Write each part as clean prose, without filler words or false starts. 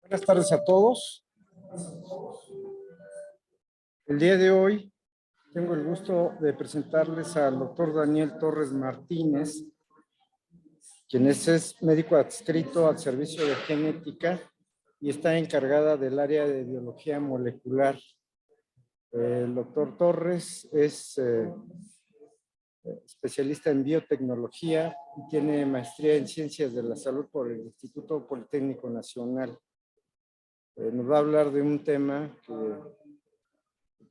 Buenas tardes a todos. El día de hoy tengo el gusto de presentarles al doctor Daniel Torres Martínez, quien es médico adscrito al servicio de genética y está encargada del área de biología molecular. El doctor Torres es especialista en biotecnología y tiene maestría en ciencias de la salud por el Instituto Politécnico Nacional. Nos va a hablar de un tema que,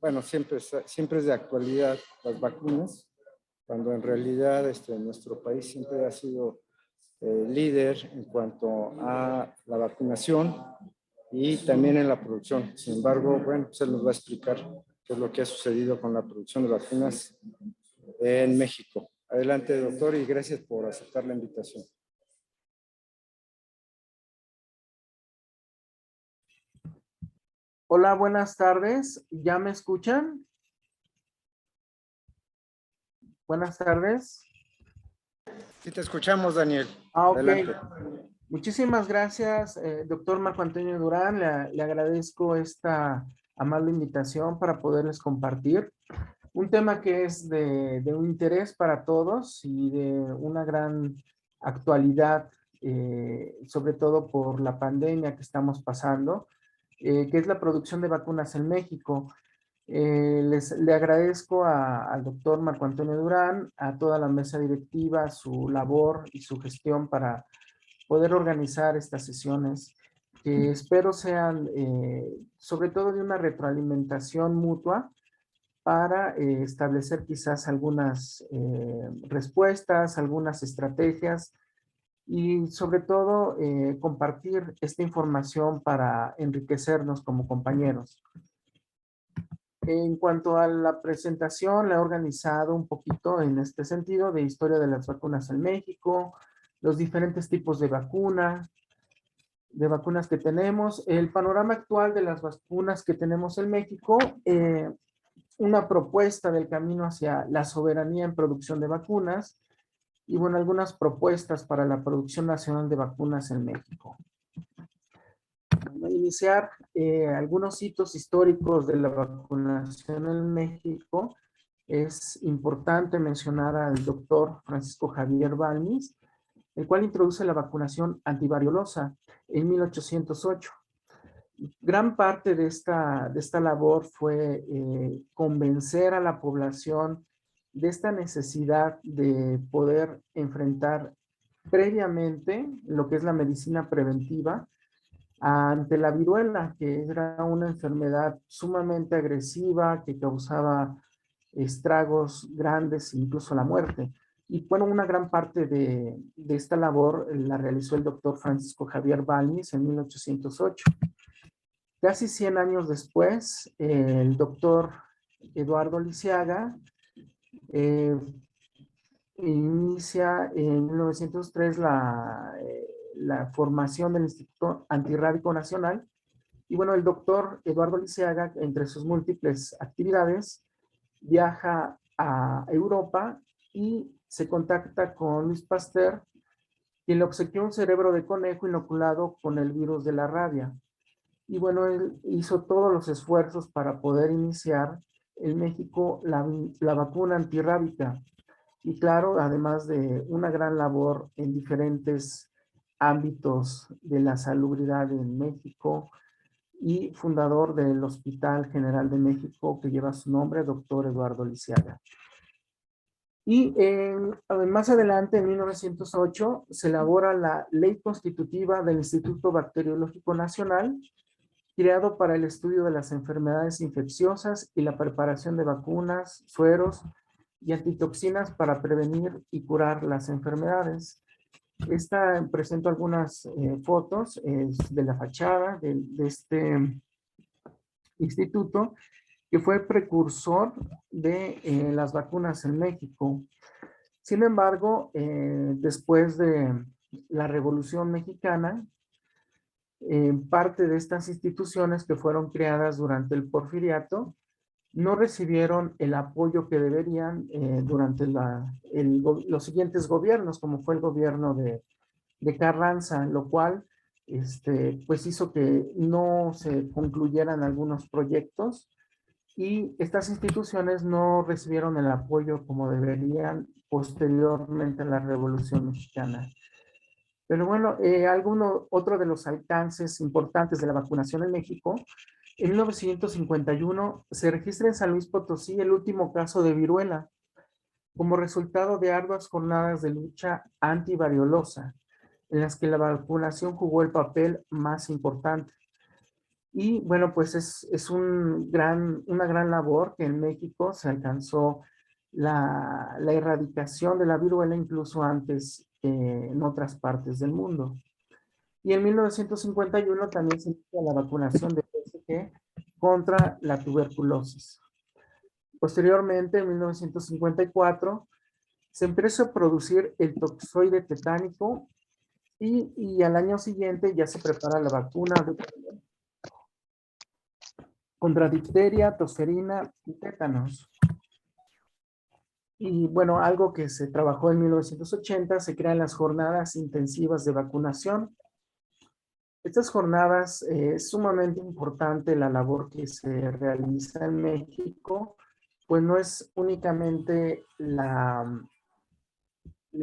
bueno, siempre es de actualidad, las vacunas, cuando en realidad nuestro país siempre ha sido líder en cuanto a la vacunación y también en la producción. Sin embargo, bueno, pues él nos va a explicar qué es lo que ha sucedido con la producción de vacunas en México. Adelante, doctor, y gracias por aceptar la invitación. Hola, buenas tardes. ¿Ya me escuchan? Buenas tardes. Sí, te escuchamos, Daniel. Ok. Adelante. Muchísimas gracias, doctor Marco Antonio Durán. Le agradezco esta amable invitación para poderles compartir un tema que es de un interés para todos y de una gran actualidad, sobre todo por la pandemia que estamos pasando, que es la producción de vacunas en México. Le agradezco al doctor Marco Antonio Durán, a toda la mesa directiva, su labor y su gestión para poder organizar estas sesiones, que espero sean sobre todo de una retroalimentación mutua para establecer quizás algunas respuestas, algunas estrategias y sobre todo compartir esta información para enriquecernos como compañeros. En cuanto a la presentación, la he organizado un poquito en este sentido de historia de las vacunas en México, los diferentes tipos de vacunas que tenemos, el panorama actual de las vacunas que tenemos en México, una propuesta del camino hacia la soberanía en producción de vacunas y bueno, algunas propuestas para la producción nacional de vacunas en México. Para iniciar algunos hitos históricos de la vacunación en México, es importante mencionar al doctor Francisco Javier Balmis, el cual introduce la vacunación antivariolosa en 1808. Gran parte de esta labor fue convencer a la población de esta necesidad de poder enfrentar previamente lo que es la medicina preventiva ante la viruela, que era una enfermedad sumamente agresiva que causaba estragos grandes, incluso la muerte. Y bueno, una gran parte de esta labor la realizó el doctor Francisco Javier Balmis en 1808. Casi 100 años después, el doctor Eduardo Lisiaga inicia en 1903 la formación del Instituto Antirrábico Nacional. Y bueno, el doctor Eduardo Lisiaga, entre sus múltiples actividades, viaja a Europa y se contacta con Luis Pasteur, quien le obsequió un cerebro de conejo inoculado con el virus de la rabia. Y bueno, él hizo todos los esfuerzos para poder iniciar en México la vacuna antirrábica. Y claro, además de una gran labor en diferentes ámbitos de la salubridad en México y fundador del Hospital General de México que lleva su nombre, doctor Eduardo Lisiaga. Y más adelante, en 1908, se elabora la Ley Constitutiva del Instituto Bacteriológico Nacional, creado para el estudio de las enfermedades infecciosas y la preparación de vacunas, sueros y antitoxinas para prevenir y curar las enfermedades. Esta presento algunas fotos de la fachada de este instituto, que fue precursor de las vacunas en México. Sin embargo, después de la Revolución Mexicana, parte de estas instituciones que fueron creadas durante el Porfiriato no recibieron el apoyo que deberían durante los siguientes gobiernos, como fue el gobierno de Carranza, lo cual pues hizo que no se concluyeran algunos proyectos y estas instituciones no recibieron el apoyo como deberían posteriormente a la Revolución Mexicana. Pero bueno, otro de los alcances importantes de la vacunación en México, en 1951 se registra en San Luis Potosí el último caso de viruela, como resultado de arduas jornadas de lucha antivariolosa, en las que la vacunación jugó el papel más importante. Y bueno, pues es una gran labor que en México se alcanzó la erradicación de la viruela incluso antes en otras partes del mundo. Y en 1951 también se inicia la vacunación de PSG contra la tuberculosis. Posteriormente, en 1954, se empieza a producir el toxoide tetánico y al año siguiente ya se prepara la vacuna contra difteria, tosferina y tétanos. Y bueno, algo que se trabajó en 1980, se crean las jornadas intensivas de vacunación. Estas jornadas es sumamente importante la labor que se realiza en México, pues no es únicamente la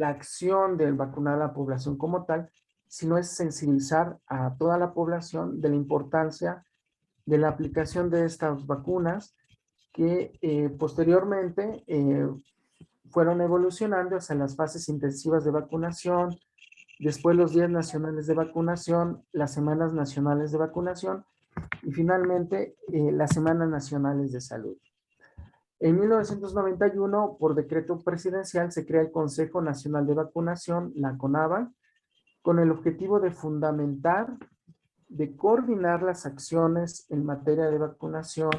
acción de vacunar a la población como tal, sino es sensibilizar a toda la población de la importancia de la aplicación de estas vacunas que posteriormente fueron evolucionando hacia las fases intensivas de vacunación, después los días nacionales de vacunación, las semanas nacionales de vacunación y finalmente las semanas nacionales de salud. En 1991, por decreto presidencial, se crea el Consejo Nacional de Vacunación, la CONAVA, con el objetivo de fundamentar, de coordinar las acciones en materia de vacunación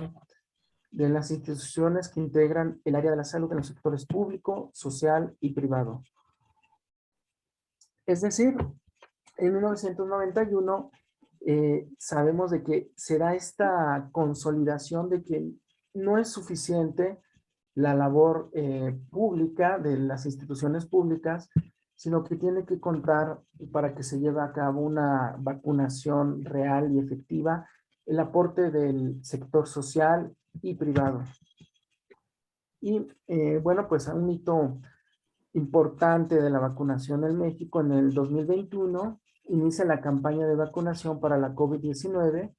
de las instituciones que integran el área de la salud en los sectores público, social y privado. Es decir, en 1991 sabemos de que será esta consolidación de que no es suficiente la labor pública de las instituciones públicas, sino que tiene que contar para que se lleve a cabo una vacunación real y efectiva, el aporte del sector social y privado. Y bueno, pues un hito importante de la vacunación en México en el 2021 inicia la campaña de vacunación para la COVID-19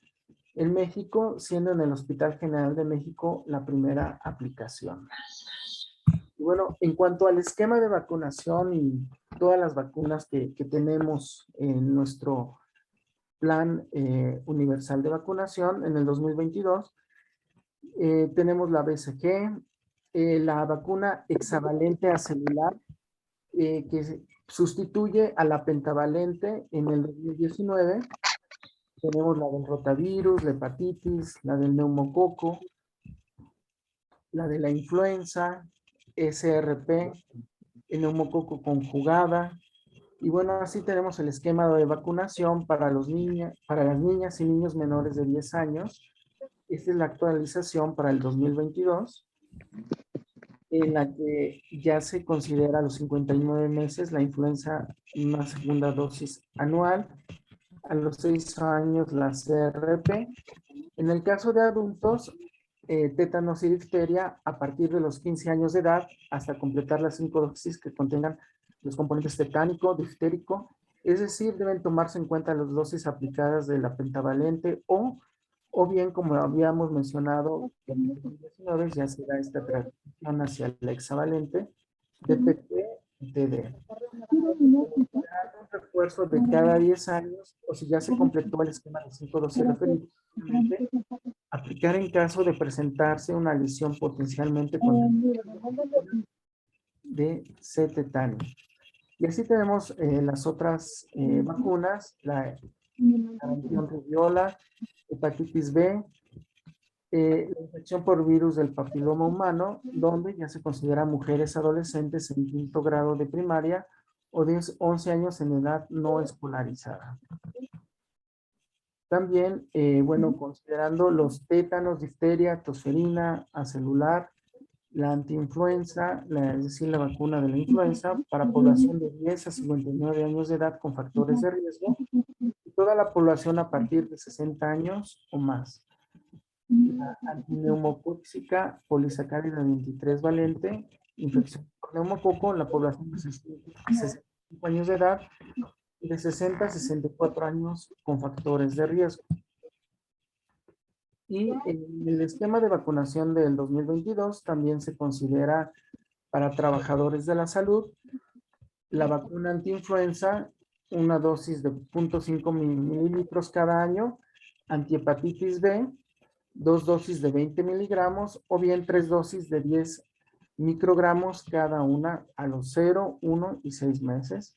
en México, siendo en el Hospital General de México la primera aplicación. Y bueno, en cuanto al esquema de vacunación y todas las vacunas que tenemos en nuestro plan universal de vacunación en el 2022, tenemos la BCG, la vacuna hexavalente acelular, que sustituye a la pentavalente en el 2019. Tenemos la del rotavirus, la hepatitis, la del neumococo, la de la influenza, SRP, el neumococo conjugada. Y bueno, así tenemos el esquema de vacunación para las niñas y niños menores de 10 años. Esta es la actualización para el 2022, en la que ya se considera a los 59 meses la influenza, una segunda dosis anual, a los 6 años la CRP. En el caso de adultos, tétanos y difteria a partir de los 15 años de edad hasta completar las 5 dosis que contengan los componentes tetánico, diftérico, es decir, deben tomarse en cuenta las dosis aplicadas de la pentavalente o bien, como habíamos mencionado, en el 2019 ya será esta transición hacia la hexavalente de PT y TD. Un refuerzo de cada 10 años, o si ya se completó el esquema de 5 dosis referidos, aplicar en caso de presentarse una lesión potencialmente de C. tetani. Y así tenemos las otras vacunas, la rubiola, hepatitis B, la infección por virus del papiloma humano, donde ya se considera mujeres adolescentes en quinto grado de primaria o de 11 años en edad no escolarizada. También, bueno, considerando los tétanos, difteria, tosferina, acelular, la antiinfluenza, es decir, la vacuna de la influenza para población de 10 a 59 años de edad con factores de riesgo, y toda la población a partir de 60 años o más. La antineumocóxica polisacárida 23 valente, infección por neumococo en la población de 65 años de edad y de 60 a 64 años con factores de riesgo. Y en el esquema de vacunación del 2022 también se considera para trabajadores de la salud la vacuna antiinfluenza, una dosis de 0.5 mililitros cada año, antihepatitis B, 2 dosis de 20 miligramos o bien 3 dosis de 10 microgramos cada una a los 0, 1 y 6 meses,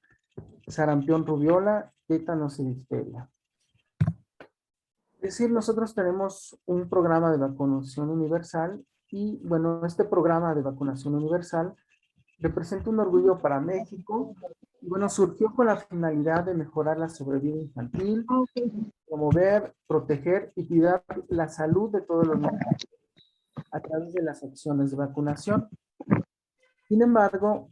sarampión, rubiola, tétanos y difteria. Es decir, nosotros tenemos un programa de vacunación universal y, bueno, este programa de vacunación universal representa un orgullo para México y, bueno, surgió con la finalidad de mejorar la sobrevida infantil, promover, proteger y cuidar la salud de todos los niños a través de las acciones de vacunación. Sin embargo,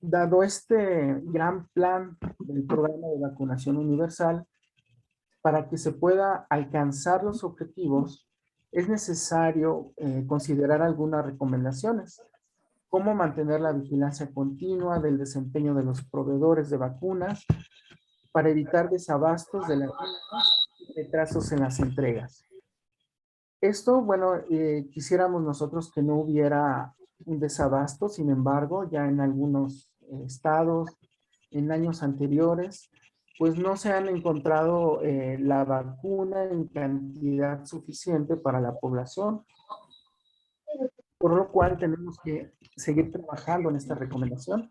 dado este gran plan del programa de vacunación universal, para que se pueda alcanzar los objetivos, es necesario considerar algunas recomendaciones. Cómo mantener la vigilancia continua del desempeño de los proveedores de vacunas para evitar desabastos de las mismas y retrasos en las entregas. Esto, bueno, quisiéramos nosotros que no hubiera un desabasto, sin embargo, ya en algunos estados, en años anteriores, pues no se han encontrado la vacuna en cantidad suficiente para la población, por lo cual tenemos que seguir trabajando en esta recomendación.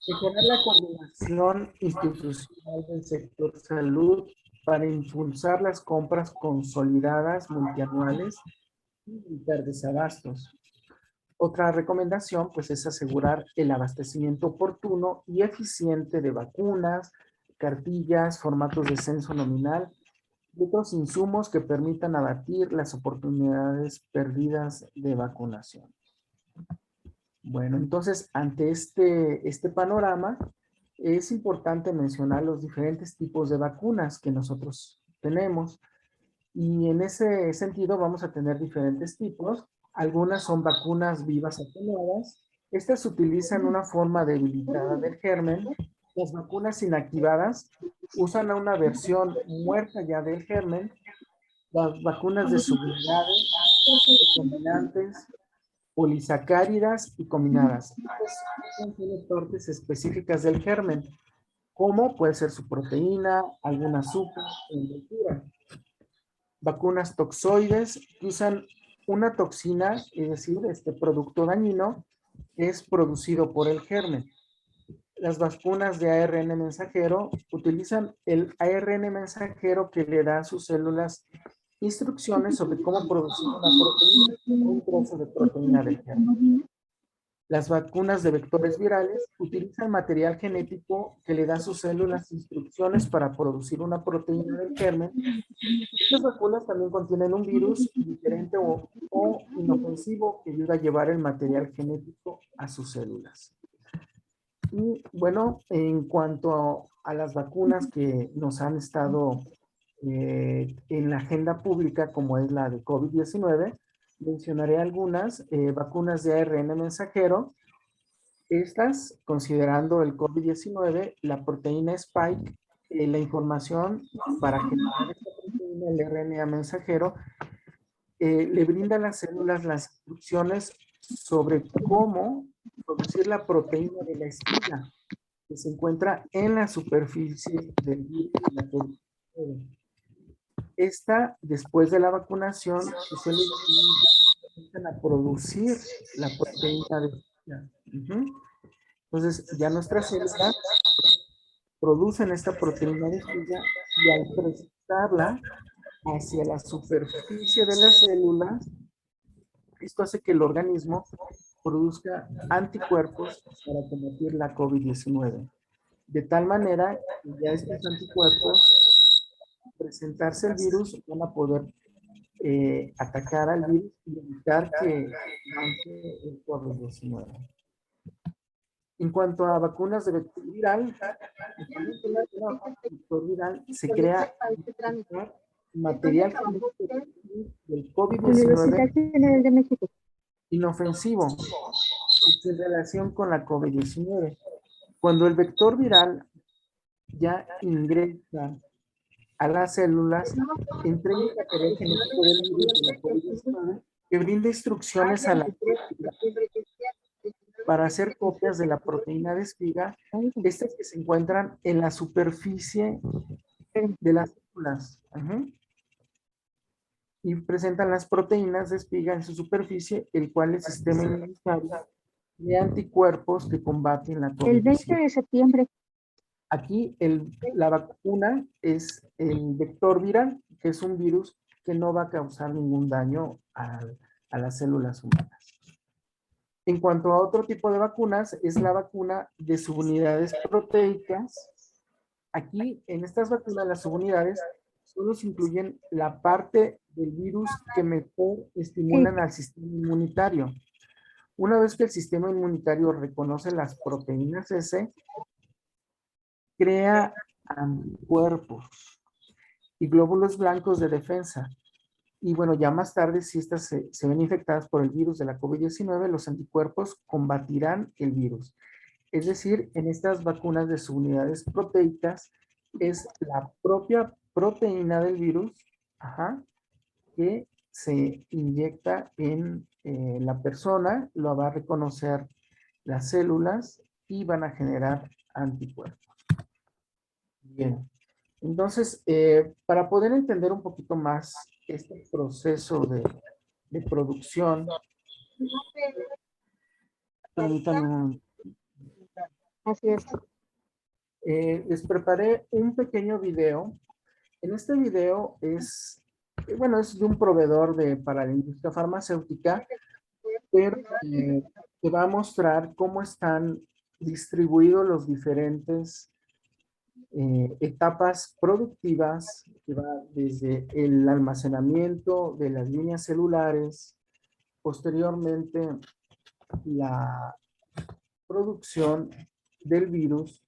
Mejorar la coordinación institucional del sector salud para impulsar las compras consolidadas multianuales y evitar desabastos. Otra recomendación, pues, es asegurar el abastecimiento oportuno y eficiente de vacunas, cartillas, formatos de censo nominal y otros insumos que permitan abatir las oportunidades perdidas de vacunación. Bueno, entonces, ante este panorama, es importante mencionar los diferentes tipos de vacunas que nosotros tenemos. Y en ese sentido vamos a tener diferentes tipos. Algunas son vacunas vivas atenuadas. Estas utilizan una forma debilitada del germen. Las vacunas inactivadas usan a una versión muerta ya del germen. Las vacunas de subunidades, recombinantes, polisacáridas y combinadas. Estas son partes específicas del germen, como puede ser su proteína, algún azúcar o envoltura. Vacunas toxoides que usan una toxina, es decir, este producto dañino, es producido por el germen. Las vacunas de ARN mensajero utilizan el ARN mensajero que le da a sus células instrucciones sobre cómo producir una proteína, un trozo de proteína del germen. Las vacunas de vectores virales utilizan material genético que le da a sus células instrucciones para producir una proteína del germen. Estas vacunas también contienen un virus diferente o inofensivo que ayuda a llevar el material genético a sus células. Y bueno, en cuanto a las vacunas que nos han estado en la agenda pública, como es la de COVID-19, mencionaré algunas vacunas de ARN mensajero. Estas, considerando el COVID-19, la proteína Spike, la información para generar esta proteína, el RNA mensajero, le brinda a las células las instrucciones sobre cómo producir la proteína de la espina que se encuentra en la superficie del virus de la COVID-19. Esta, después de la vacunación, sus células comienzan a producir la proteína de espina. Entonces, ya nuestras células producen esta proteína de espina y al presentarla hacia la superficie de las células, esto hace que el organismo produzca anticuerpos para combatir la COVID-19. De tal manera que ya estos anticuerpos, al presentarse el virus, van a poder atacar al virus y evitar que avance el COVID-19. En cuanto a vacunas de vector viral, vector viral se crea material del Universidad COVID-19 General de México. inofensivo en relación con la COVID-19. Cuando el vector viral ya ingresa a las células, entrega el material genético del virus de la COVID-19 que brinda instrucciones a la para hacer copias de la proteína de espiga, estas que se encuentran en la superficie de las células. Y presentan las proteínas de espiga en su superficie, el cual el sistema inmunitario de anticuerpos que combaten la COVID-19. El 20 de septiembre. Aquí la vacuna es el vector viral, que es un virus que no va a causar ningún daño a las células humanas. En cuanto a otro tipo de vacunas, es la vacuna de subunidades proteicas. Aquí, en estas vacunas, las subunidades solo se incluyen la parte del virus que mejor estimulan al sistema inmunitario. Una vez que el sistema inmunitario reconoce las proteínas S, crea anticuerpos y glóbulos blancos de defensa. Y bueno, ya más tarde, si estas se ven infectadas por el virus de la COVID-19, los anticuerpos combatirán el virus. Es decir, en estas vacunas de subunidades proteicas, es la propia proteína del virus que se inyecta en la persona, lo va a reconocer las células y van a generar anticuerpos. Bien. Entonces, para poder entender un poquito más este proceso de producción, permítanme un momento. Así es. Les preparé un pequeño video. En este video es de un proveedor para la industria farmacéutica, pero te va a mostrar cómo están distribuidos los diferentes etapas productivas, que va desde el almacenamiento de las líneas celulares, posteriormente la producción del virus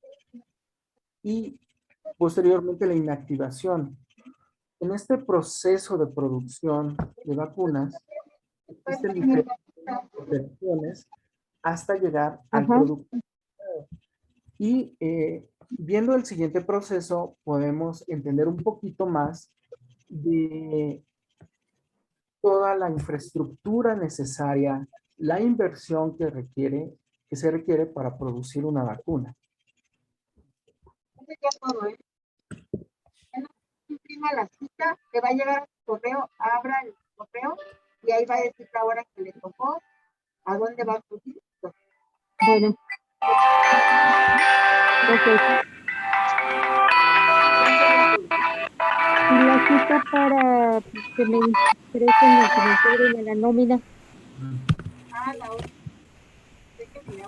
y posteriormente la inactivación. En este proceso de producción de vacunas, existen diferentes operaciones hasta llegar al producto. Y viendo el siguiente proceso, podemos entender un poquito más de toda la infraestructura necesaria, la inversión que se requiere para producir una vacuna. Imprima la cita, le va a llegar a su correo, abra el correo y ahí va a decir la hora que le tocó, a dónde va a acudir. Bueno. Okay. Y la cita para que me ingresen o que me integren a la nómina. Ah, la hora. Déjenme.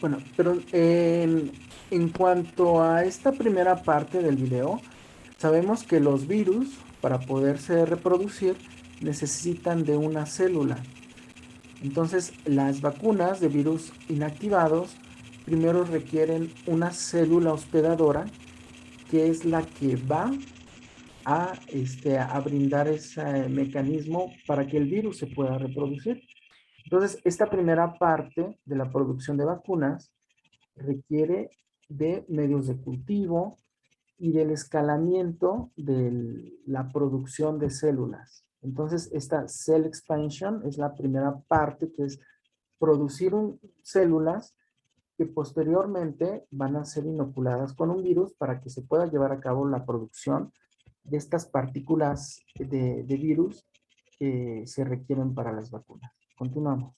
Bueno, pero en cuanto a esta primera parte del video, sabemos que los virus para poderse reproducir, necesitan de una célula. Entonces, las vacunas de virus inactivados primero requieren una célula hospedadora, que es la que va a brindar ese mecanismo para que el virus se pueda reproducir. Entonces, esta primera parte de la producción de vacunas requiere de medios de cultivo y del escalamiento de la producción de células. Entonces, esta cell expansion es la primera parte, que es producir células que posteriormente van a ser inoculadas con un virus para que se pueda llevar a cabo la producción de estas partículas de virus que se requieren para las vacunas. Continuamos.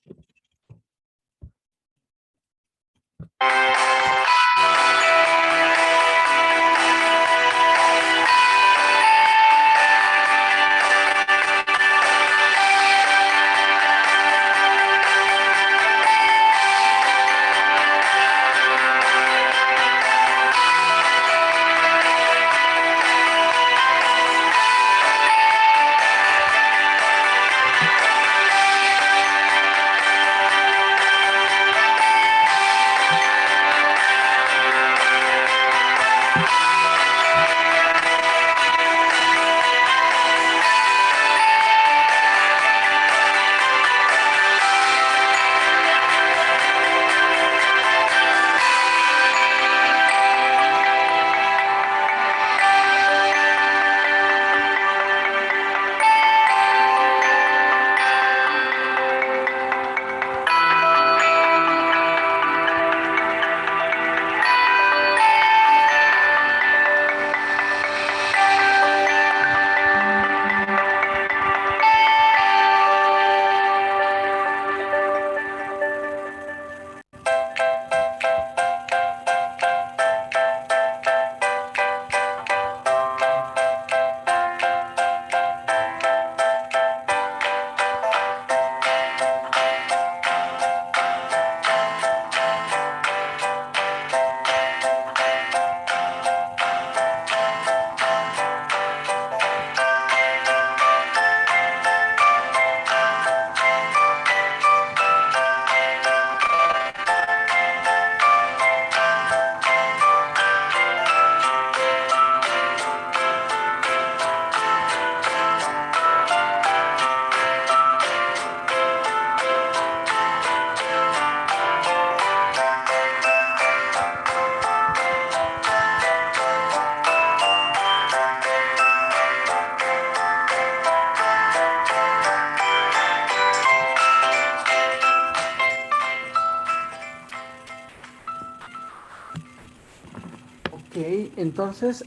Ok, entonces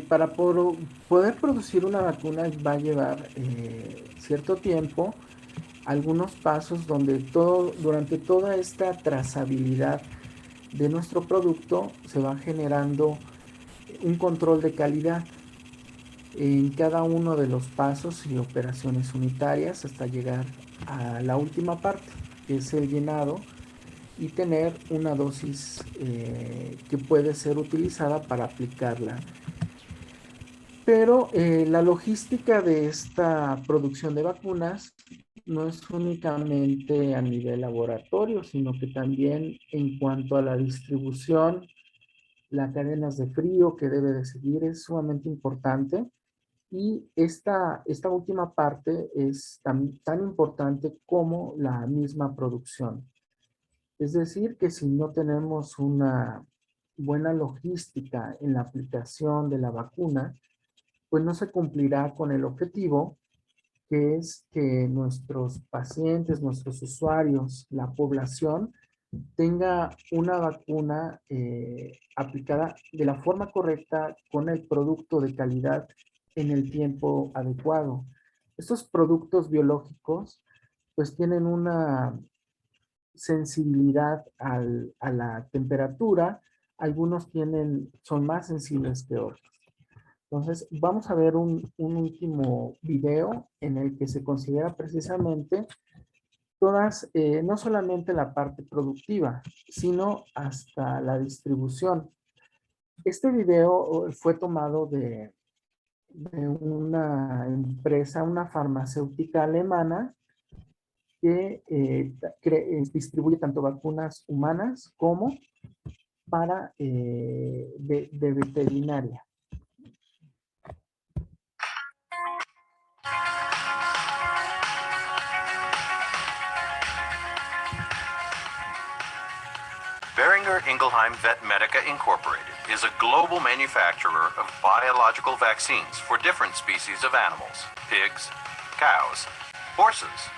para poder producir una vacuna va a llevar cierto tiempo, algunos pasos donde durante toda esta trazabilidad de nuestro producto se va generando un control de calidad en cada uno de los pasos y operaciones unitarias hasta llegar a la última parte, que es el llenado, y tener una dosis que puede ser utilizada para aplicarla. Pero la logística de esta producción de vacunas no es únicamente a nivel laboratorio, sino que también en cuanto a la distribución, las cadenas de frío que debe de seguir es sumamente importante. Y esta última parte es tan importante como la misma producción. Es decir, que si no tenemos una buena logística en la aplicación de la vacuna, pues no se cumplirá con el objetivo, que es que nuestros pacientes, nuestros usuarios, la población, tenga una vacuna aplicada de la forma correcta con el producto de calidad en el tiempo adecuado. Estos productos biológicos pues tienen una sensibilidad a la temperatura, algunos son más sensibles que otros. Entonces, vamos a ver un último video en el que se considera precisamente no solamente la parte productiva, sino hasta la distribución. Este video fue tomado de de una empresa, una farmacéutica alemana que distribuye tanto vacunas humanas como para de veterinaria. Boehringer Ingelheim Vetmedica Incorporated is a global manufacturer of biological vaccines for different species of animals: pigs, cows, horses,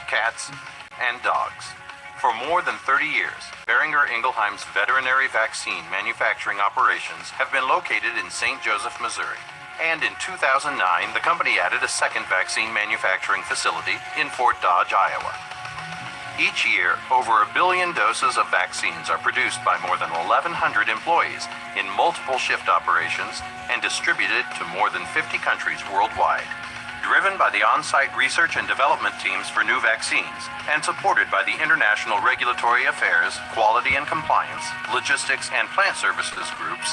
cats, and dogs. For more than 30 years, Boehringer Ingelheim's veterinary vaccine manufacturing operations have been located in St. Joseph, Missouri. And in 2009, the company added a second vaccine manufacturing facility in Fort Dodge, Iowa. Each year, over 1 billion doses of vaccines are produced by more than 1,100 employees in multiple shift operations and distributed to more than 50 countries worldwide. Driven by the on-site research and development teams for new vaccines and supported by the International Regulatory Affairs, Quality and Compliance, Logistics, and Plant Services groups,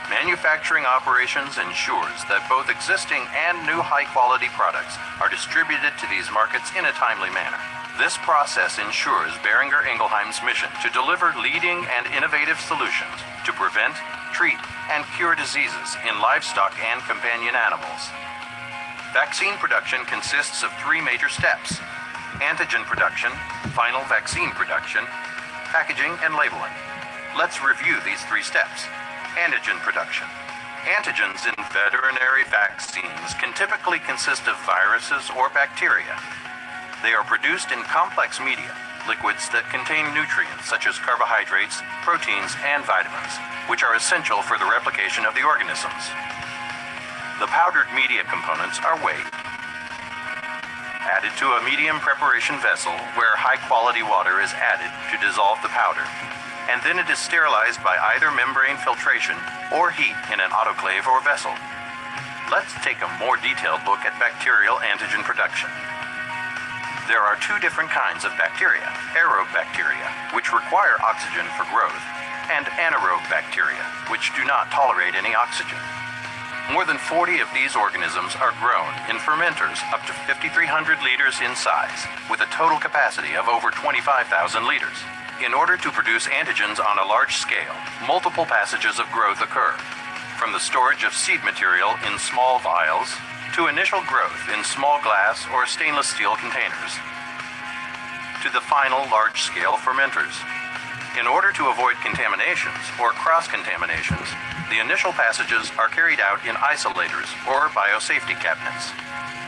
manufacturing operations ensures that both existing and new high-quality products are distributed to these markets in a timely manner. This process ensures Boehringer Ingelheim's mission to deliver leading and innovative solutions to prevent, treat, and cure diseases in livestock and companion animals. Vaccine production consists of 3 major steps: antigen production, final vaccine production, packaging, and labeling. Let's review these 3 steps. Antigen production. Antigens in veterinary vaccines can typically consist of viruses or bacteria. They are produced in complex media, liquids that contain nutrients such as carbohydrates, proteins, and vitamins, which are essential for the replication of the organisms. The powdered media components are weighed, added to a medium preparation vessel where high-quality water is added to dissolve the powder, and then it is sterilized by either membrane filtration or heat in an autoclave or vessel. Let's take a more detailed look at bacterial antigen production. There are 2 different kinds of bacteria: aerobe bacteria, which require oxygen for growth, and anaerobe bacteria, which do not tolerate any oxygen. More than 40 of these organisms are grown in fermenters up to 5,300 liters in size, with a total capacity of over 25,000 liters. In order to produce antigens on a large scale, multiple passages of growth occur, from the storage of seed material in small vials to initial growth in small glass or stainless steel containers, to the final large-scale fermenters. In order to avoid contaminations or cross-contaminations, the initial passages are carried out in isolators or biosafety cabinets.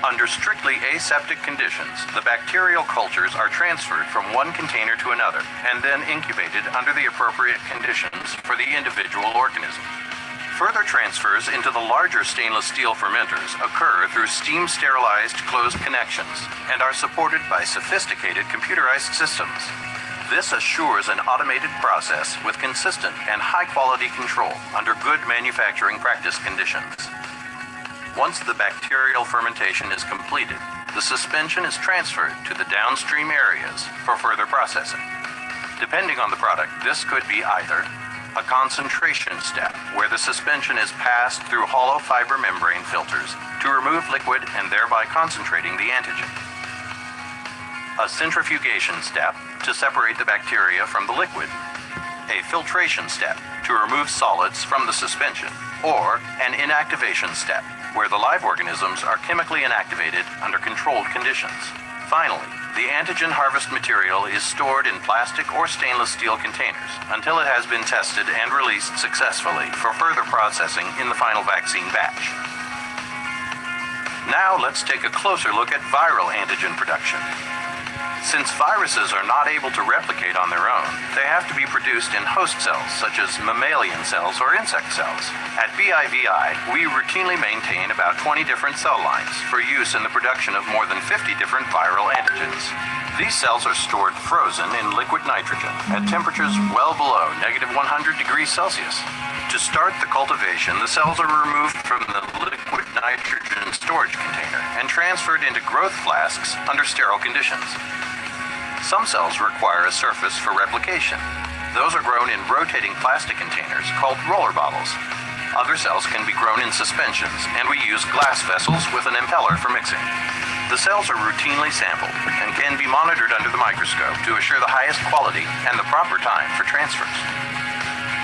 Under strictly aseptic conditions, the bacterial cultures are transferred from one container to another and then incubated under the appropriate conditions for the individual organism. Further transfers into the larger stainless steel fermenters occur through steam-sterilized closed connections and are supported by sophisticated computerized systems. This assures an automated process with consistent and high-quality control under good manufacturing practice conditions. Once the bacterial fermentation is completed, the suspension is transferred to the downstream areas for further processing. Depending on the product, this could be either a concentration step, where the suspension is passed through hollow fiber membrane filters to remove liquid and thereby concentrating the antigen. A centrifugation step, to separate the bacteria from the liquid. A filtration step, to remove solids from the suspension. Or an inactivation step, where the live organisms are chemically inactivated under controlled conditions. Finally, the antigen harvest material is stored in plastic or stainless steel containers until it has been tested and released successfully for further processing in the final vaccine batch. Now let's take a closer look at viral antigen production. Since viruses are not able to replicate on their own, they have to be produced in host cells such as mammalian cells or insect cells. At BIVI, we routinely maintain about 20 different cell lines for use in the production of more than 50 different viral antigens. These cells are stored frozen in liquid nitrogen at temperatures well below -100 degrees Celsius. To start the cultivation, the cells are removed from the liquid nitrogen storage container and transferred into growth flasks under sterile conditions. Some cells require a surface for replication. Those are grown in rotating plastic containers called roller bottles. Other cells can be grown in suspensions, and we use glass vessels with an impeller for mixing. The cells are routinely sampled and can be monitored under the microscope to assure the highest quality and the proper time for transfers.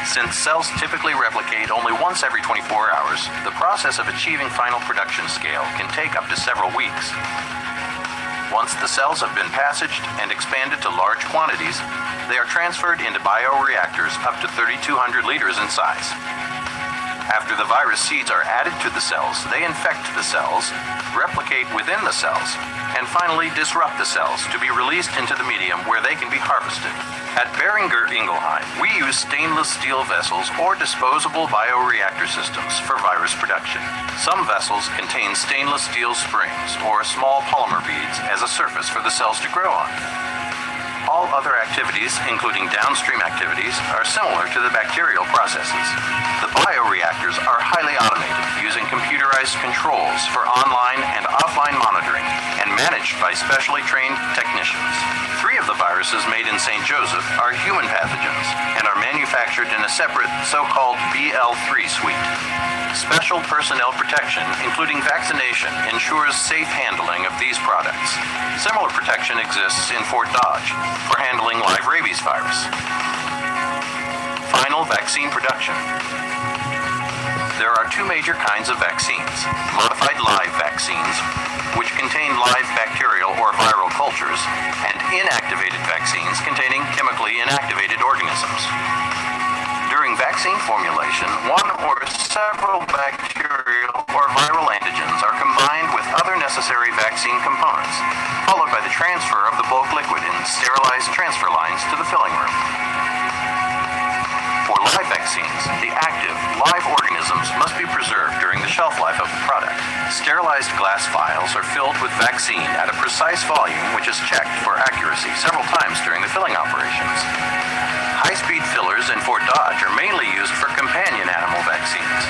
Since cells typically replicate only once every 24 hours, the process of achieving final production scale can take up to several weeks. Once the cells have been passaged and expanded to large quantities, they are transferred into bioreactors up to 3,200 liters in size. After the virus seeds are added to the cells, they infect the cells, replicate within the cells, and finally disrupt the cells to be released into the medium where they can be harvested. At Boehringer Ingelheim, we use stainless steel vessels or disposable bioreactor systems for virus production. Some vessels contain stainless steel springs or small polymer beads as a surface for the cells to grow on. All other activities, including downstream activities, are similar to the bacterial processes. The bioreactors are highly automated, using computerized controls for online and offline monitoring, and managed by specially trained technicians. 3 of the viruses made in St. Joseph are human pathogens and are manufactured in a separate so-called BL3 suite. Special personnel protection, including vaccination, ensures safe handling of these products. Similar protection exists in Fort Dodge for handling live rabies virus. Final vaccine production. There are 2 major kinds of vaccines: modified live vaccines, which contain live bacterial or viral cultures, and inactivated vaccines containing chemically inactivated organisms. During vaccine formulation, one or several bacterial or viral antigens are combined with other necessary vaccine components, followed by the transfer of the bulk liquid in sterilized transfer lines to the filling room. For live vaccines, the active, live organisms must be preserved during the shelf life of the product. Sterilized glass vials are filled with vaccine at a precise volume which is checked for accuracy several times during the filling operations. High-speed fillers in Fort Dodge are mainly used for companion animal vaccines,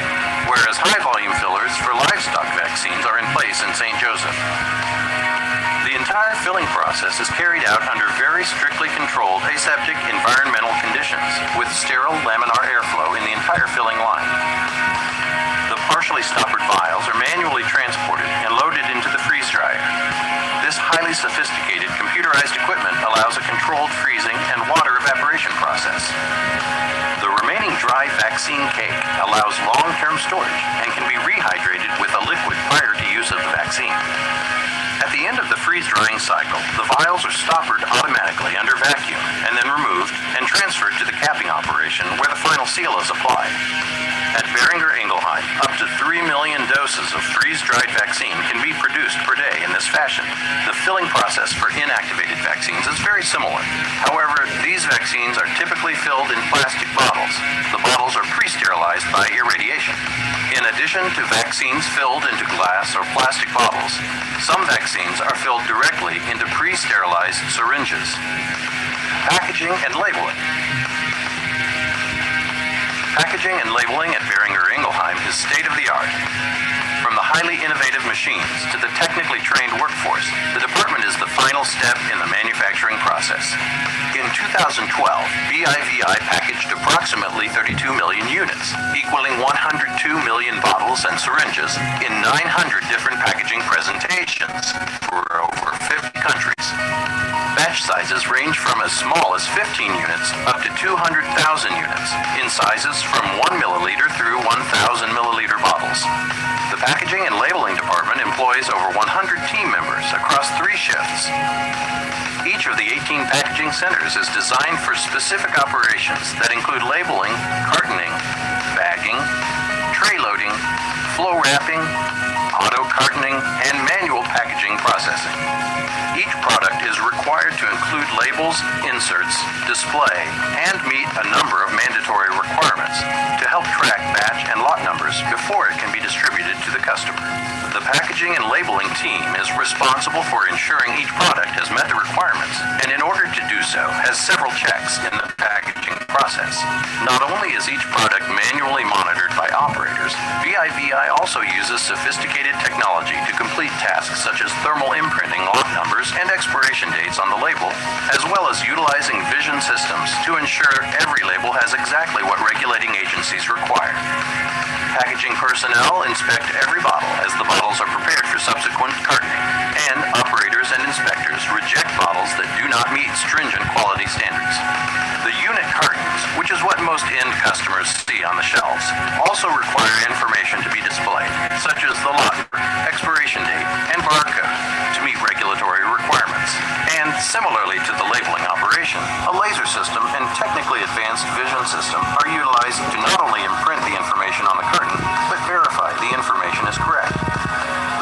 whereas high-volume fillers for livestock vaccines are in place in St. Joseph. The entire filling process is carried out under very strictly controlled aseptic environmental conditions, with sterile laminar airflow in the entire filling line. The partially stoppered vials are manually transported and loaded into the freeze dryer. This highly sophisticated computerized equipment allows a controlled freezing and water evaporation process. The remaining dry vaccine cake allows long-term storage and can be rehydrated with a liquid prior to use of the vaccine. At the end of the freeze-drying cycle, the vials are stoppered automatically under vacuum and then removed and transferred to the capping operation where the final seal is applied. At Boehringer Ingelheim, up to 3 million doses of freeze-dried vaccine can be produced per day in this fashion. The filling process for inactivated vaccines is very similar. However, these vaccines are typically filled in plastic bottles. The bottles are pre-sterilized by irradiation. In addition to vaccines filled into glass or plastic bottles, some vaccines are filled directly into pre-sterilized syringes. Packaging and labeling. Packaging and labeling at Boehringer Ingelheim is state-of-the-art. From the highly innovative machines to the technically trained workforce, the department is the final step in the manufacturing process. In 2012, BIVI packaged approximately 32 million units, equaling 102 million bottles and syringes in 900 different packaging presentations for over 50 countries. Batch sizes range from as small as 15 units up to 200,000 units, in sizes from 1 milliliter through 1,000 milliliter bottles. The packaging and labeling department employs over 100 team members across 3 shifts. Each of the 18 packaging centers is designed for specific operations that include labeling, cartoning, bagging, tray loading, flow wrapping, auto cartoning, and manual packaging processing. Each product is required to include labels, inserts, display, and meet a number of mandatory requirements to help track batch and lot numbers before it can be distributed to the customer. The packaging and labeling team is responsible for ensuring each product has met the requirements, and in order to do so, has several checks in the packaging process. process. Not only is each product manually monitored by operators, VIVI also uses sophisticated technology to complete tasks such as thermal imprinting lot numbers and expiration dates on the label, as well as utilizing vision systems to ensure every label has exactly what regulating agencies require. Packaging personnel inspect every bottle as the bottles are prepared for subsequent cartoning, and operators and inspectors reject bottles that do not meet stringent quality standards. The unit cartons, which is what most end customers see on the shelves, also require information to be displayed, such as the lot number, expiration date, and barcode to meet regulatory requirements. And similarly to the labeling operation, a laser system and technically advanced vision system are utilized to not only imprint the information on the carton, but verify the information is correct.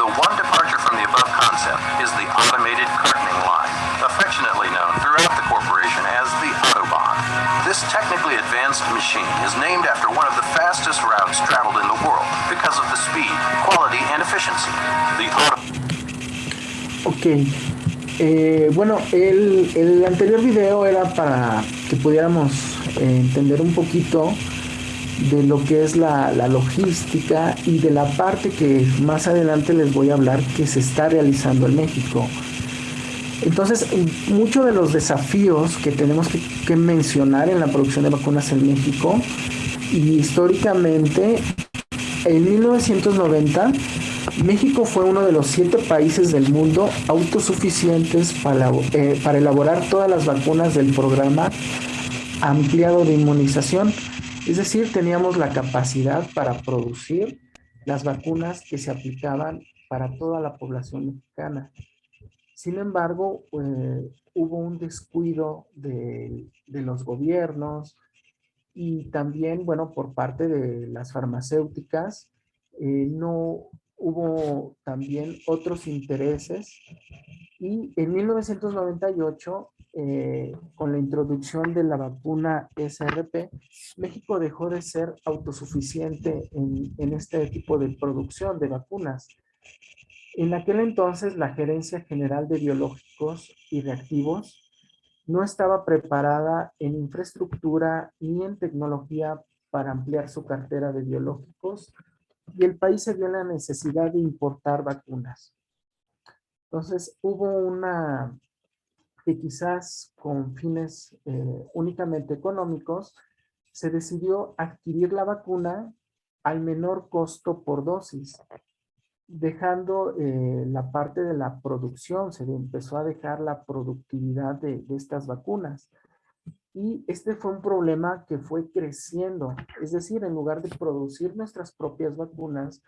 The one departure from the above concept is the automated cartoning line, affectionately known throughout the corporation as the Autobahn. This technically advanced machine is named after one of the fastest routes traveled in the world because of the speed, quality, and efficiency. The Ok. Bueno, el anterior video era para que pudiéramos entender un poquito de lo que es la logística y de la parte que más adelante les voy a hablar que se está realizando en México. Entonces, muchos de los desafíos que tenemos que mencionar en la producción de vacunas en México, y históricamente, en 1990, México fue uno de los 7 países del mundo autosuficientes para elaborar todas las vacunas del programa ampliado de inmunización. Es decir, teníamos la capacidad para producir las vacunas que se aplicaban para toda la población mexicana. Sin embargo, hubo un descuido de los gobiernos y también, bueno, por parte de las farmacéuticas, no hubo también otros intereses. Y en 1998, con la introducción de la vacuna SRP, México dejó de ser autosuficiente en este tipo de producción de vacunas. En aquel entonces, la Gerencia General de Biológicos y Reactivos no estaba preparada en infraestructura ni en tecnología para ampliar su cartera de biológicos, y el país se vio en la necesidad de importar vacunas. Entonces, hubo una que quizás con fines únicamente económicos, se decidió adquirir la vacuna al menor costo por dosis, dejando la parte de la producción. Se empezó a dejar la productividad de estas vacunas. Y este fue un problema que fue creciendo. Es decir, en lugar de producir nuestras propias vacunas,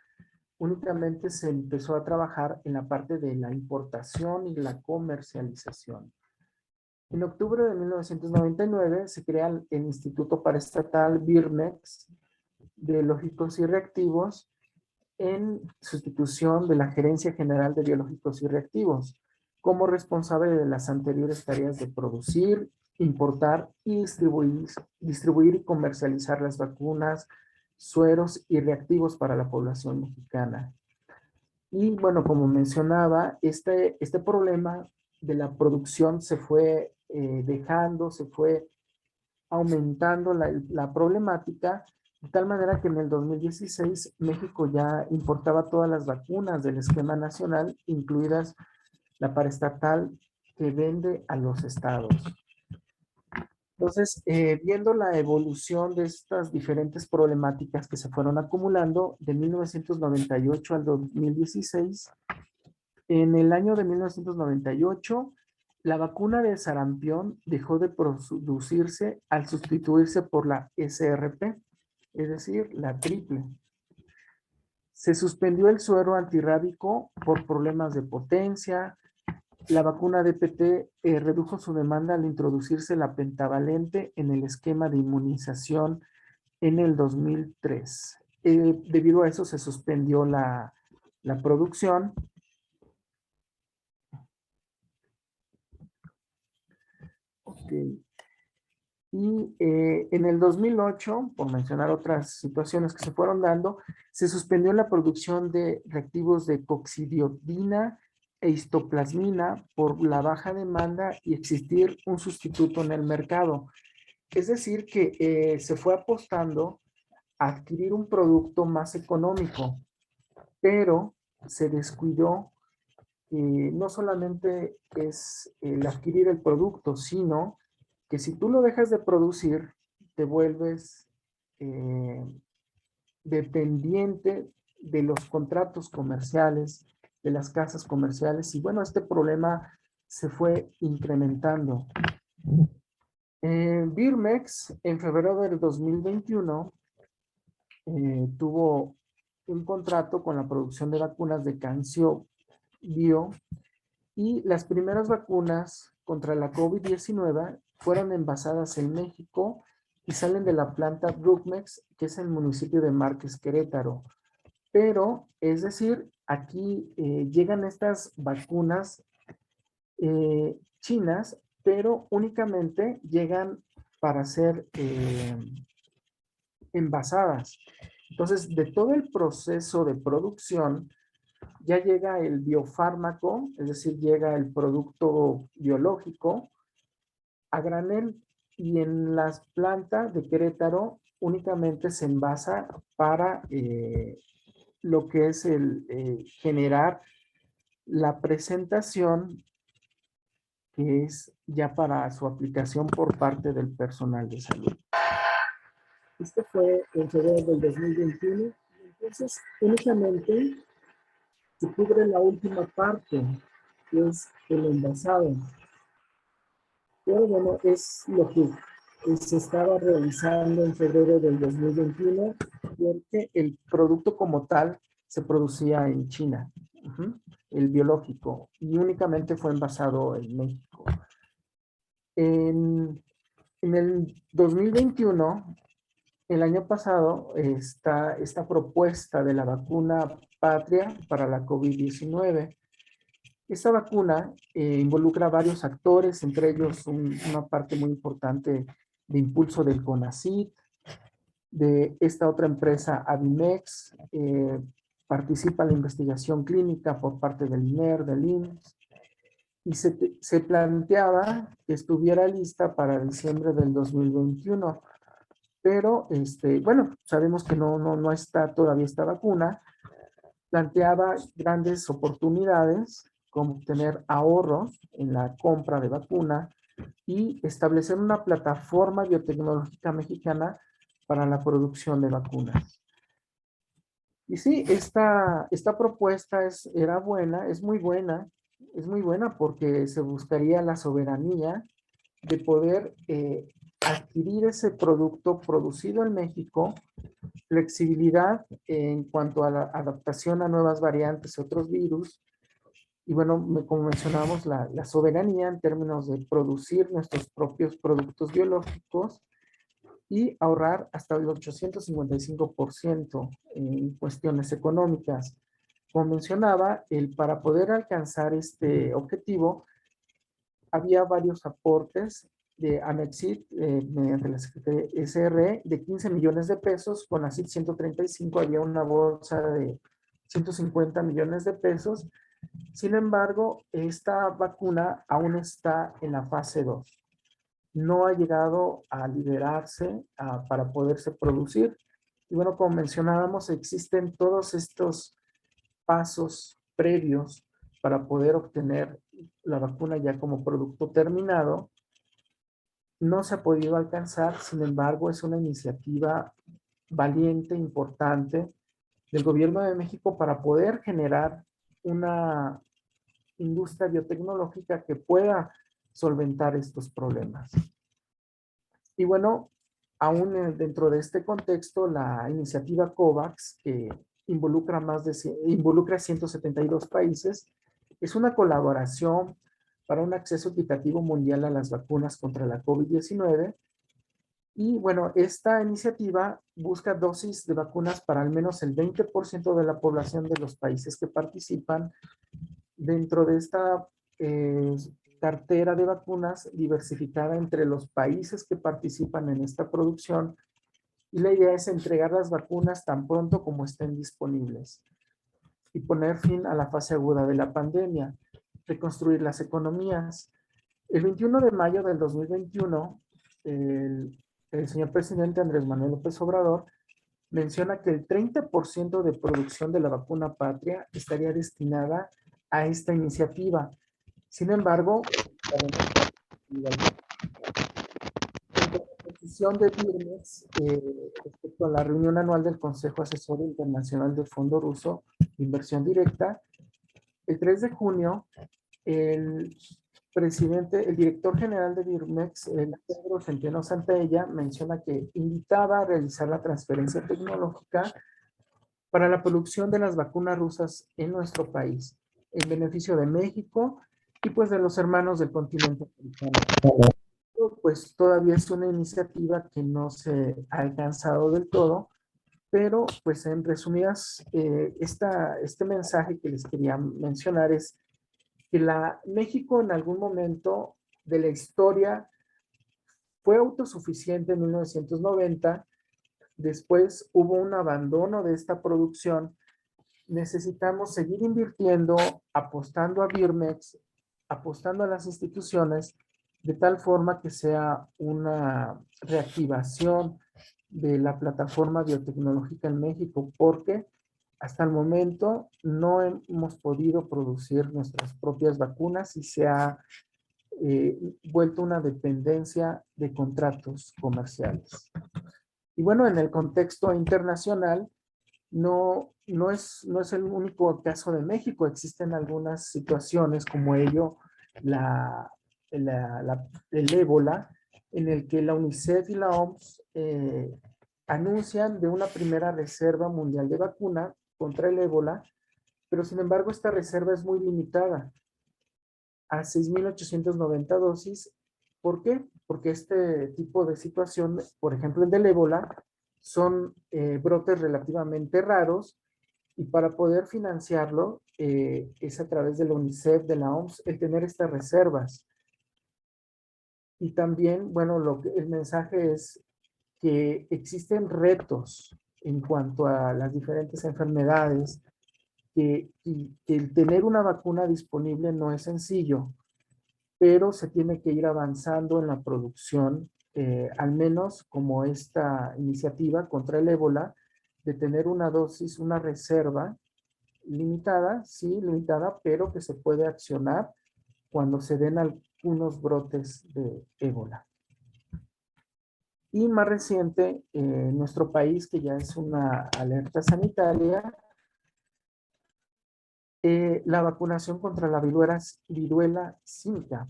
únicamente se empezó a trabajar en la parte de la importación y la comercialización. En octubre de 1999 se crea el Instituto Paraestatal Birmex de Biológicos y Reactivos en sustitución de la Gerencia General de Biológicos y Reactivos, como responsable de las anteriores tareas de producir, importar y distribuir y comercializar las vacunas, sueros y reactivos para la población mexicana. Y bueno, como mencionaba, este problema de la producción se fue dejando, se fue aumentando la problemática, de tal manera que en el 2016 México ya importaba todas las vacunas del esquema nacional, incluidas la paraestatal que vende a los estados. Entonces, viendo la evolución de estas diferentes problemáticas que se fueron acumulando de 1998 al 2016, en el año de 1998, la vacuna de sarampión dejó de producirse al sustituirse por la SRP, es decir, la triple. Se suspendió el suero antirrábico por problemas de potencia. La vacuna DPT redujo su demanda al introducirse la pentavalente en el esquema de inmunización en el 2003. Debido a eso se suspendió la producción. Okay. Y en el 2008, por mencionar otras situaciones que se fueron dando, se suspendió la producción de reactivos de coccidiodina e histoplasmina por la baja demanda y existir un sustituto en el mercado. Es decir, que se fue apostando a adquirir un producto más económico, pero se descuidó que no solamente es el adquirir el producto, sino que si tú lo dejas de producir, te vuelves dependiente de los contratos comerciales, de las casas comerciales, y bueno, este problema se fue incrementando. Birmex, en febrero del 2021, tuvo un contrato con la producción de vacunas de Cancio Bio, y las primeras vacunas contra la COVID-19 fueron envasadas en México y salen de la planta Bruckmex, que es el municipio de Márquez, Querétaro. Pero, es decir, aquí llegan estas vacunas chinas, pero únicamente llegan para ser envasadas. Entonces, de todo el proceso de producción, ya llega el biofármaco, es decir, llega el producto biológico a granel, y en las plantas de Querétaro únicamente se envasa para lo que es el generar la presentación, que es ya para su aplicación por parte del personal de salud. Este fue en febrero del 2021. Entonces, únicamente se cubre la última parte, que es el envasado. Pero bueno, es lo que se estaba realizando en febrero del 2021, porque el producto como tal se producía en China, el biológico, y únicamente fue envasado en México. En el 2021, el año pasado, está esta propuesta de la vacuna patria para la COVID-19. Esta vacuna involucra a varios actores, entre ellos una parte muy importante de impulso del CONACYT, de esta otra empresa Avimex, participa en la investigación clínica por parte del INER, del IMSS, y se planteaba que estuviera lista para diciembre del 2021. Pero, bueno, sabemos que no está todavía esta vacuna. Planteaba grandes oportunidades, como obtener ahorros en la compra de vacuna y establecer una plataforma biotecnológica mexicana para la producción de vacunas. Y sí, esta propuesta era buena, es muy buena porque se buscaría la soberanía de poder adquirir ese producto producido en México, flexibilidad en cuanto a la adaptación a nuevas variantes, otros virus, y bueno, como mencionamos, la soberanía en términos de producir nuestros propios productos biológicos y ahorrar hasta el 855% en cuestiones económicas. Como mencionaba, para poder alcanzar este objetivo, había varios aportes de Amexit mediante la Secretaría SRE de 15 millones de pesos, con ACIT 135 había una bolsa de 150 millones de pesos. Sin embargo, esta vacuna aún está en la fase 2. No ha llegado a liberarse para poderse producir. Y bueno, como mencionábamos, existen todos estos pasos previos para poder obtener la vacuna ya como producto terminado. No se ha podido alcanzar, sin embargo, es una iniciativa valiente, importante del Gobierno de México para poder generar una industria biotecnológica que pueda solventar estos problemas. Y bueno, aún dentro de este contexto, la iniciativa COVAX, que involucra 172 países, es una colaboración para un acceso equitativo mundial a las vacunas contra la COVID-19. Y bueno, esta iniciativa busca dosis de vacunas para al menos el 20% de la población de los países que participan. Dentro de esta cartera de vacunas diversificada entre los países que participan en esta producción, y la idea es entregar las vacunas tan pronto como estén disponibles y poner fin a la fase aguda de la pandemia, reconstruir las economías. El 21 de mayo del 2021, el el señor presidente Andrés Manuel López Obrador menciona que el 30% de producción de la vacuna patria estaría destinada a esta iniciativa. Sin embargo, la posición de Birmex respecto a la reunión anual del Consejo Asesor Internacional del Fondo Ruso de Inversión Directa, el 3 de junio, el director general de Birmex, Pedro Centeno Santaella, menciona que invitaba a realizar la transferencia tecnológica para la producción de las vacunas rusas en nuestro país, en beneficio de México y pues de los hermanos del continente americano. Pues todavía es una iniciativa que no se ha alcanzado del todo, pero pues en resumidas, este mensaje que les quería mencionar es que México en algún momento de la historia fue autosuficiente en 1990, después hubo un abandono de esta producción, necesitamos seguir invirtiendo, apostando a Birmex, apostando a las instituciones, de tal forma que sea una reactivación de la plataforma biotecnológica en México, porque hasta el momento no hemos podido producir nuestras propias vacunas y se ha vuelto una dependencia de contratos comerciales. Y bueno, en el contexto internacional, no es el único caso de México. Existen algunas situaciones como ello, el ébola, en el que la UNICEF y la OMS anuncian de una primera reserva mundial de vacuna contra el ébola, pero sin embargo esta reserva es muy limitada a 6.890 dosis. ¿Por qué? Porque este tipo de situación, por ejemplo el del ébola, son brotes relativamente raros y para poder financiarlo es a través de la UNICEF, de la OMS, el tener estas reservas. Y también, bueno, el mensaje es que existen retos en cuanto a las diferentes enfermedades, que el tener una vacuna disponible no es sencillo, pero se tiene que ir avanzando en la producción, al menos como esta iniciativa contra el ébola, de tener una dosis, una reserva limitada, sí, limitada, pero que se puede accionar cuando se den algunos brotes de ébola. Y más reciente, en nuestro país, que ya es una alerta sanitaria, la vacunación contra la viruela símica.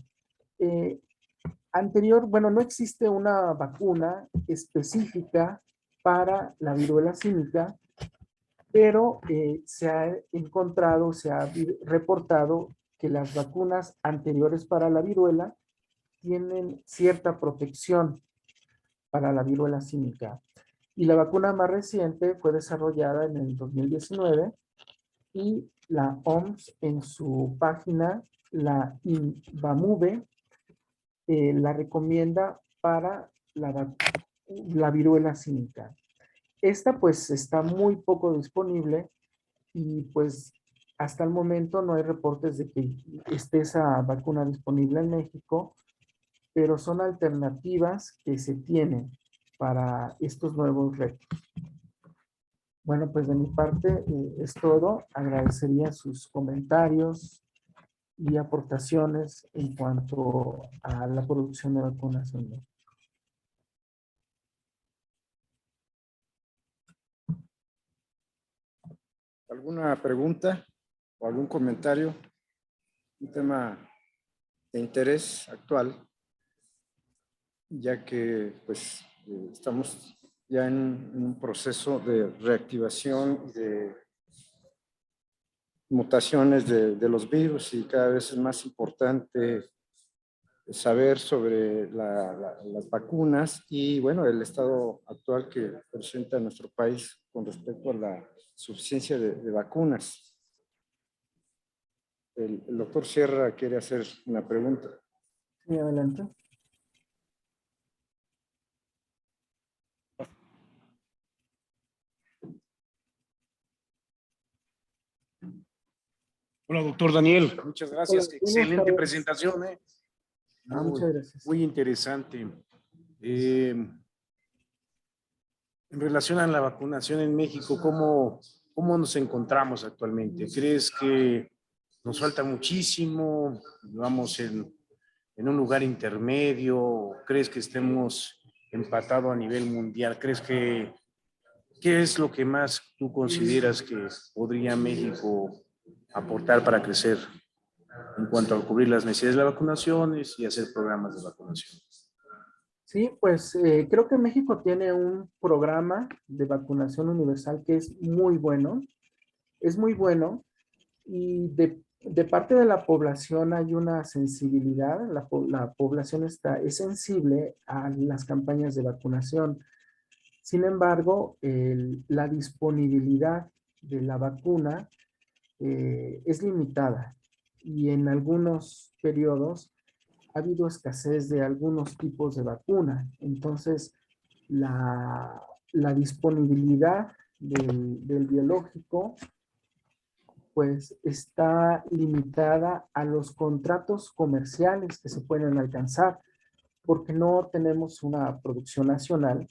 Bueno, no existe una vacuna específica para la viruela símica, pero se ha encontrado, se ha reportado que las vacunas anteriores para la viruela tienen cierta protección para la viruela símica. Y la vacuna más reciente fue desarrollada en el 2019 y la OMS en su página, la INVAMUVE, la recomienda para la viruela símica. Esta pues está muy poco disponible y pues hasta el momento no hay reportes de que esté esa vacuna disponible en México, pero son alternativas que se tienen para estos nuevos retos. Bueno, pues de mi parte es todo. Agradecería sus comentarios y aportaciones en cuanto a la producción de vacunas en México. ¿Alguna pregunta o algún comentario? Un tema de interés actual, ya que pues estamos ya en un proceso de reactivación de mutaciones de los virus y cada vez es más importante saber sobre las vacunas y bueno, el estado actual que presenta nuestro país con respecto a la suficiencia de vacunas. El doctor Sierra quiere hacer una pregunta. Sí, adelante. Hola, doctor Daniel. Muchas gracias. Hola, Excelente tardes. presentación. Muchas gracias. Muy interesante. En relación a la vacunación en México, ¿cómo nos encontramos actualmente? ¿Crees que nos falta muchísimo? ¿Vamos en un lugar intermedio? ¿Crees que estemos empatados a nivel mundial? ¿Qué es lo que más tú consideras que podría México aportar para crecer en cuanto a cubrir las necesidades de las vacunaciones y hacer programas de vacunación? Sí, pues creo que México tiene un programa de vacunación universal que es muy bueno y de parte de la población hay una sensibilidad, la población es sensible a las campañas de vacunación. Sin embargo, la disponibilidad de la vacuna es limitada y en algunos periodos ha habido escasez de algunos tipos de vacuna. Entonces, la disponibilidad del biológico pues está limitada a los contratos comerciales que se pueden alcanzar porque no tenemos una producción nacional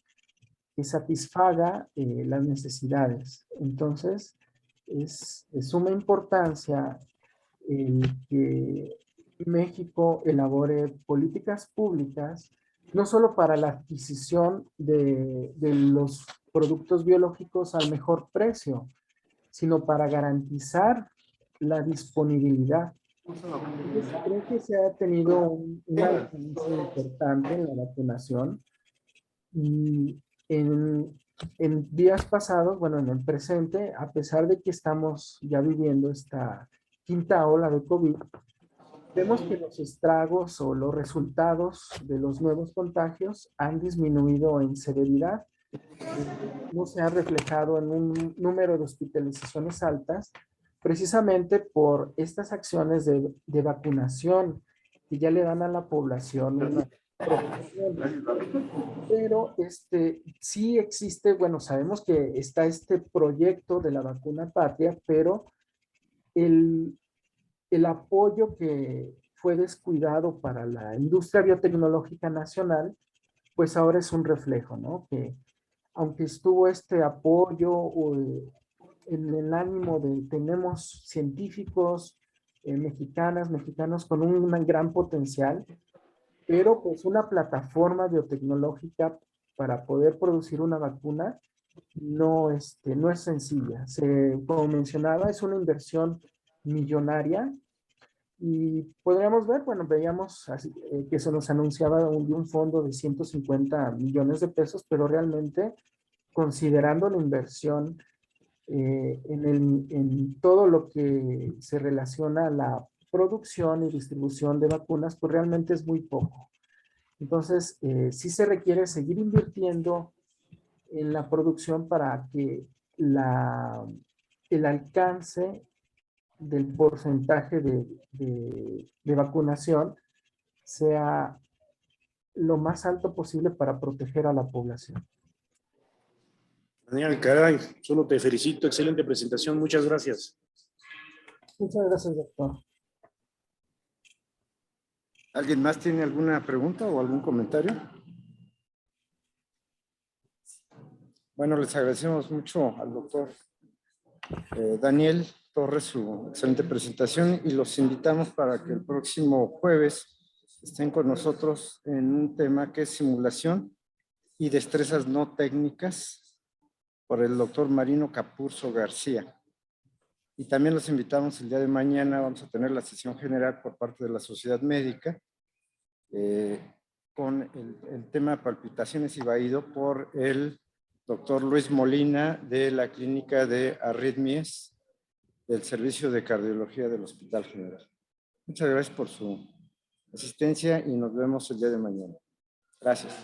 que satisfaga las necesidades. Entonces, es de suma importancia el que México elabore políticas públicas, no solo para la adquisición de los productos biológicos al mejor precio, sino para garantizar la disponibilidad. Entonces, creo que se ha tenido un alcance importante en la vacunación y en días pasados, bueno, en el presente, a pesar de que estamos ya viviendo esta quinta ola de COVID, vemos que los estragos o los resultados de los nuevos contagios han disminuido en severidad. No se ha reflejado en un número de hospitalizaciones altas, precisamente por estas acciones de vacunación que ya le dan a la población una protección. Pero sí existe, bueno, sabemos que está este proyecto de la vacuna patria, pero el apoyo que fue descuidado para la industria biotecnológica nacional, pues ahora es un reflejo, ¿no? Que aunque estuvo este apoyo en el ánimo de tenemos científicos mexicanos con un gran potencial, pero pues una plataforma biotecnológica para poder producir una vacuna no es sencilla. Como mencionaba, es una inversión millonaria y podríamos ver, bueno, veíamos que se nos anunciaba un fondo de 150 millones de pesos, pero realmente considerando la inversión en todo lo que se relaciona a la producción y distribución de vacunas, pues realmente es muy poco. Entonces, sí se requiere seguir invirtiendo en la producción para que el alcance del porcentaje de vacunación sea lo más alto posible para proteger a la población. Daniel, caray, solo te felicito, excelente presentación, muchas gracias. Muchas gracias, doctor. ¿Alguien más tiene alguna pregunta o algún comentario? Bueno, les agradecemos mucho al doctor Daniel Torres su excelente presentación y los invitamos para que el próximo jueves estén con nosotros en un tema que es simulación y destrezas no técnicas por el doctor Marino Capurzo García. Y también los invitamos el día de mañana, vamos a tener la sesión general por parte de la Sociedad Médica con el tema palpitaciones y vaído por el doctor Luis Molina de la Clínica de Arritmias del Servicio de Cardiología del Hospital General. Muchas gracias por su asistencia y nos vemos el día de mañana. Gracias.